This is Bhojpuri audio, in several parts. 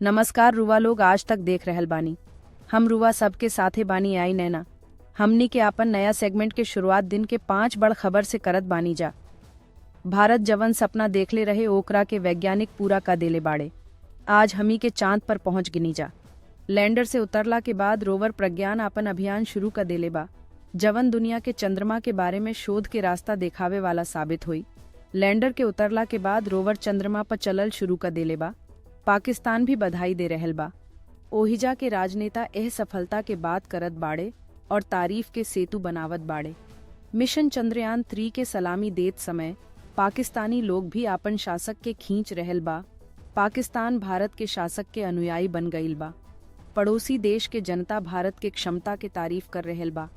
नमस्कार रुवा लोग आज तक देख रहल बानी। हम रुवा सबके साथे बानी आई नैना। हमनी के आपन नया सेगमेंट के शुरुआत दिन के 5 बड़ खबर से करत बानी जा। भारत जवन सपना देखले रहे ओकरा के वैज्ञानिक पूरा का देले बाड़े। आज हमी के चांद पर पहुंच गिनी जा। लैंडर से उतरला के बाद रोवर प्रज्ञान आपन अभियान शुरू कर देले बा, जवन दुनिया के चंद्रमा के बारे में शोध के रास्ता देखावे वाला साबित हुई। लैंडर के उतरला के बाद रोवर चंद्रमा पर चलल शुरू कर देले बा। पाकिस्तान भी बधाई दे रहल बा। ओहिजा के राजनेता एह सफलता के बात करत बाड़े और तारीफ के सेतु बनावत बाड़े। मिशन चंद्रयान 3 के सलामी देत समय पाकिस्तानी लोग भी आपन शासक के खींच रहल बा। पाकिस्तान भारत के शासक के अनुयायी बन गईल बा। पड़ोसी देश के जनता भारत के क्षमता के तारीफ कर रहल बा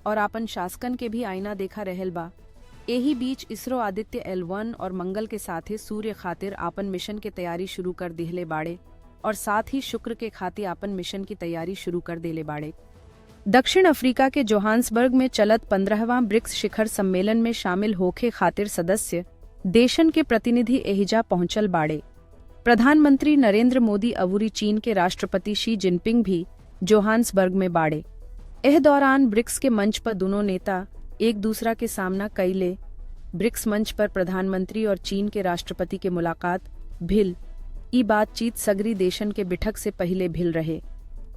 और आपन शासकन के भी आईना देखा रहल बा। एही बीच इसरो आदित्य L1 और मंगल के साथे सूर्य खातिर आपन मिशन के तैयारी शुरू कर दिहले बाड़े और साथ ही शुक्र के खातिर आपन मिशन की तैयारी शुरू कर देले बाड़े। दक्षिण अफ्रीका के जोहान्सबर्ग में चलत 15वां ब्रिक्स शिखर सम्मेलन में शामिल होखे खातिर सदस्य देशन के प्रतिनिधि एहिजा पहुंचल बाड़े। प्रधानमंत्री नरेंद्र मोदी अवूरी चीन के राष्ट्रपति शी जिनपिंग भी जोहान्सबर्ग में बाड़े। एह दौरान ब्रिक्स के मंच पर दोनों नेता एक दूसरा के सामना कईले। ब्रिक्स मंच पर प्रधानमंत्री और चीन के राष्ट्रपति के मुलाकात भिल। ई बातचीत सगरी देशन के बिठक से पहले भिल रहे।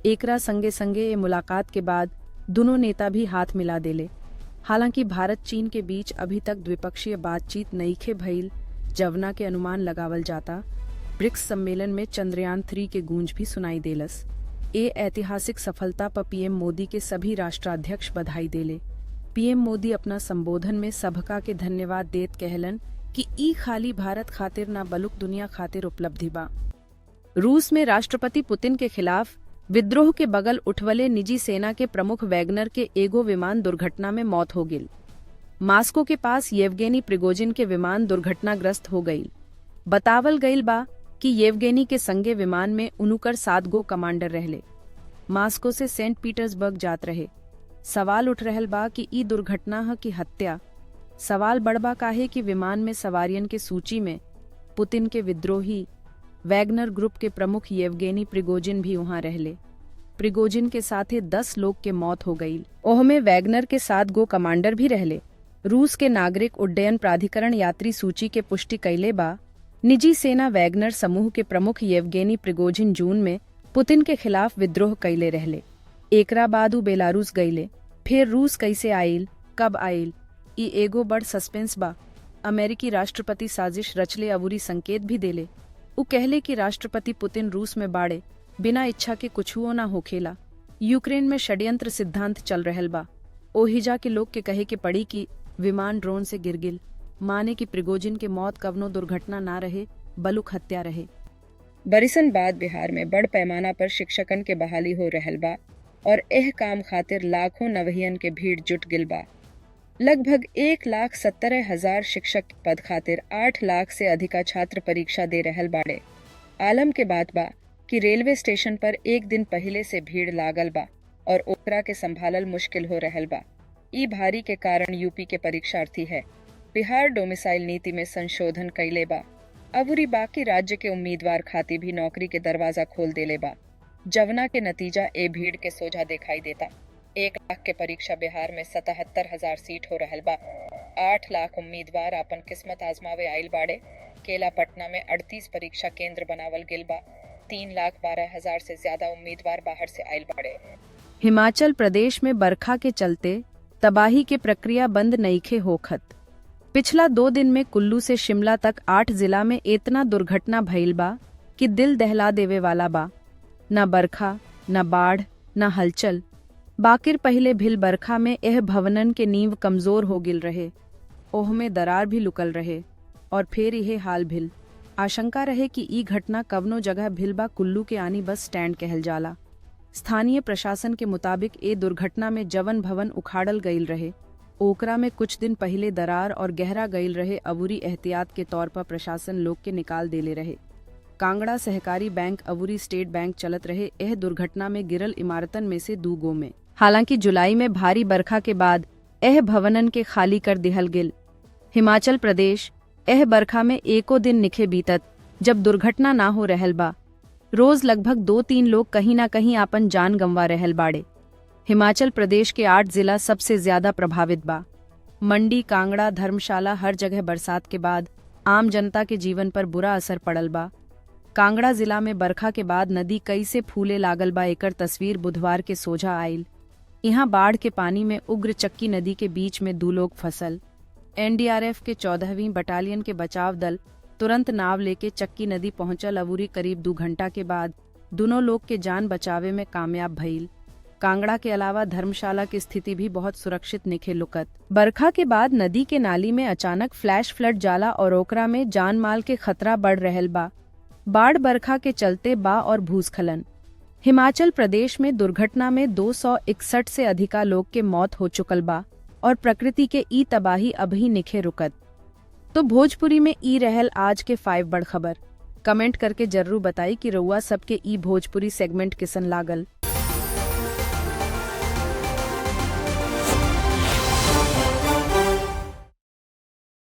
एकरा संगे संगे ये मुलाकात के बाद दोनों नेता भी हाथ मिला देले। हालांकि भारत चीन के बीच अभी तक द्विपक्षीय बातचीत नईखे भइल, जवना के अनुमान लगावल जाता। ब्रिक्स सम्मेलन में चंद्रयान 3 के गूंज भी सुनाई देलस। ए ऐतिहासिक सफलता पर पीएम मोदी के सभी राष्ट्राध्यक्ष बधाई देले। पीएम मोदी अपना संबोधन में सबका के धन्यवाद देत कहलन कि ई खाली भारत खातिर ना बलुक दुनिया खातिर उपलब्धि बा। रूस में राष्ट्रपति पुतिन के खिलाफ विद्रोह के बगल उठवले निजी सेना के प्रमुख वैगनर के एगो विमान दुर्घटना में मौत हो गिल। मास्को के पास येवगेनी प्रिगोजिन के विमान दुर्घटनाग्रस्त हो गईल। बतावल गईल बा कि येवगेनी के संगे विमान में उनुकर 7 गो कमांडर रहले। मास्को से सेंट पीटर्सबर्ग जात रहे। सवाल उठ रहल बा कि ई दुर्घटना ह की हत्या। सवाल बड़बा काहे कि विमान में सवारियन के सूची में पुतिन के विद्रोही वैगनर ग्रुप के प्रमुख येवगेनी प्रिगोजिन भी वहां रहले। प्रिगोजिन के साथे 10 लोग के मौत हो गई। ओहमे वैगनर के 7 गो कमांडर भी रहले। रूस के नागरिक उड्डयन प्राधिकरण यात्री सूची के पुष्टि कैले बा। निजी सेना वैगनर समूह के प्रमुख येवगेनी प्रिगोजिन जून में पुतिन के खिलाफ विद्रोह कैले रहले। एकरा बाद उ बेलारूस गईले। फिर रूस कैसे आइल, कब आइल, ई एगो बड़ सस्पेंस बा। अमेरिकी राष्ट्रपति साजिश रचले अवूरी संकेत भी देले। उ कहले कि राष्ट्रपति पुतिन रूस में बाड़े, बिना इच्छा के कुछुओ ना होखेला। यूक्रेन में षड्यंत्र सिद्धांत चल रहल बा। ओहिजा के लोग के कहे के पड़ी कि विमान ड्रोन से गिर गिल, माने कि प्रिगोजिन के मौत कवनो दुर्घटना ना रहे, बलुक हत्या रहे। बरिसन बाद बिहार में बड़ पैमाना पर शिक्षकन के बहाली हो रहल बा और एह काम खातिर लाखों नवहियन के भीड़ जुट गिल बा। लगभग 1,70,000 शिक्षक पद खातिर 8 लाख से अधिका छात्र परीक्षा दे रहल बाड़े। आलम के बात बा कि रेलवे स्टेशन पर एक दिन पहले से भीड़ लागल बा और ओकरा के संभालल मुश्किल हो रहल बा। ई भारी के कारण यूपी के परीक्षार्थी है बिहार डोमिसाइल नीति में संशोधन कैले बा। अबूरी बाकी राज्य के उम्मीदवार खातिर भी नौकरी के दरवाजा खोल देले बा, जवना के नतीजा ए भीड़ के सोझा दिखाई देता। 1 लाख के परीक्षा बिहार में 77,000 सीट हो रहल बा। 8 लाख उम्मीदवार अपन किस्मत आजमावे आइल बाड़े। केला पटना में 38 परीक्षा केंद्र बनावल गिल बा। 3,12,000 से ज्यादा उम्मीदवार बाहर से आइल बाड़े। हिमाचल प्रदेश में बरखा के चलते तबाही के प्रक्रिया बंद नईखे होखत। पिछला 2 दिन में कुल्लू से शिमला तक 8 जिला में इतना दुर्घटना भइल बा कि दिल दहला देवे वाला बा। न बरखा, न बाढ़, न हलचल। बाकिर पहले भिल बरखा में एह भवनन के नींव कमजोर हो गिल रहे। ओह में दरार भी लुकल रहे और फिर यह हाल भिल। आशंका रहे कि ई घटना कवनो जगह भिल बा कुल्लू के आनी बस स्टैंड कहल जाला। स्थानीय प्रशासन के मुताबिक ए दुर्घटना में जवन भवन उखाड़ल गईल रहे, ओकरा में कुछ दिन पहले दरार और गहरा गईल रहे। अवूरी एहतियात के तौर पर प्रशासन लोग के निकाल देले रहे। कांगड़ा सहकारी बैंक अवूरी स्टेट बैंक चलत रहे एह दुर्घटना में गिरल इमारतन में से 2 गो में। हालांकि जुलाई में भारी बरखा के बाद एह भवनन के खाली कर दिहल गिल। हिमाचल प्रदेश एह बरखा में एको दिन निखे बीतत जब दुर्घटना ना हो रहल बा। रोज लगभग 2-3 लोग कहीं ना कहीं आपन जान गंवा रहल बाड़े। हिमाचल प्रदेश के 8 जिला सबसे ज्यादा प्रभावित बा। मंडी, कांगड़ा, धर्मशाला हर जगह बरसात के बाद आम जनता के जीवन पर बुरा असर पड़ल बा। कांगड़ा जिला में बरखा के बाद नदी कई से फूले लागल बा। एकर तस्वीर बुधवार के सोझा आयल। यहाँ बाढ़ के पानी में उग्र चक्की नदी के बीच में 2 लोग फसल। एनडीआरएफ के 14वीं बटालियन के बचाव दल तुरंत नाव लेके चक्की नदी पहुंचल। अवूरी करीब 2 घंटा के बाद दोनों लोग के जान बचावे में कामयाब भइल। कांगड़ा के अलावा धर्मशाला की स्थिति भी बहुत सुरक्षित निखे लुकत। बरखा के बाद नदी के नाली में अचानक फ्लैश फ्लड जाला और ओकरा में जान माल के खतरा बढ़ रहल बा। बाढ़ बरखा के चलते बा और भूस्खलन। हिमाचल प्रदेश में दुर्घटना में 261 से अधिका लोग के मौत हो चुकल बा और प्रकृति के ई तबाही अभी निखे रुकत। तो भोजपुरी में ई रहल आज के 5 बड़ खबर। कमेंट करके जरूर बताई कि रउआ सबके ई भोजपुरी सेगमेंट किसन लागल।